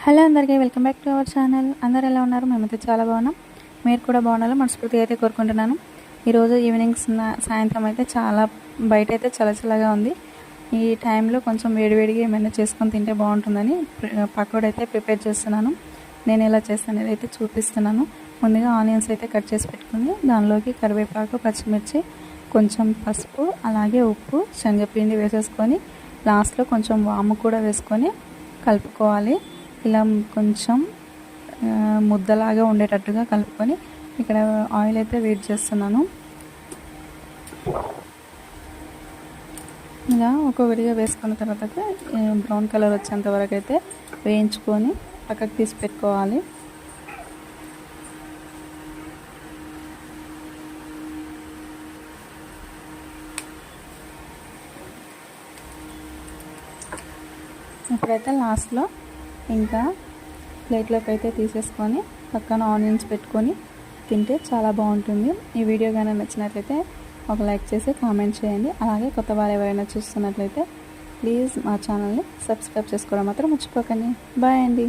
Hello అందరికీ welcome back to our channel. అందరూ ఎలా ఉన్నారు? మేమైతే చాలా బాగున్నాం. మీరు కూడా బాగుండాలని మనస్ఫూర్తిగా అయితే కోరుకుంటున్నాను. ఈరోజు ఈవినింగ్ సాయంత్రం అయితే బయట అయితే చల్లగా ఉంది. ఈ టైంలో కొంచెం వేడివేడిగా ఏమైనా చేసుకొని తింటే బాగుంటుందని పకోడీ అయితే ప్రిపేర్ చేస్తున్నాను. నేను ఎలా చేస్తాను అయితే చూపిస్తున్నాను. ముందుగా ఆనియన్స్ అయితే కట్ చేసి పెట్టుకుని దానిలోకి కరివేపాకు, పచ్చిమిర్చి, కొంచెం పసుపు, అలాగే ఉప్పు, శనగపిండి వేసేసుకొని లాస్ట్లో కొంచెం వాము కూడా వేసుకొని కలుపుకోవాలి. ఇలా కొంచెం ముద్దలాగా ఉండేటట్టుగా కలుపుకొని ఇక్కడ ఆయిల్ అయితే వేడి చేస్తున్నాను. ఇలా ఒక్కొక్కటిగా వేసుకున్న తర్వాత బ్రౌన్ కలర్ వచ్చేంత వరకు అయితే వేయించుకొని పక్కకు తీసి పెట్టుకోవాలి. ఇప్పుడైతే లాస్ట్లో ఇంకా ప్లేట్లోకి అయితే తీసేసుకొని పక్కన ఆనియన్స్ పెట్టుకొని తింటే చాలా బాగుంటుంది. ఈ వీడియో కానీ నచ్చినట్లయితే ఒక లైక్ చేసి కామెంట్ చేయండి. అలాగే కొత్త వారు ఎవరైనా చూస్తున్నట్లయితే ప్లీజ్ మా ఛానల్ని సబ్స్క్రైబ్ చేసుకోవడం మాత్రం మర్చిపోకండి. బాయ్ అండి.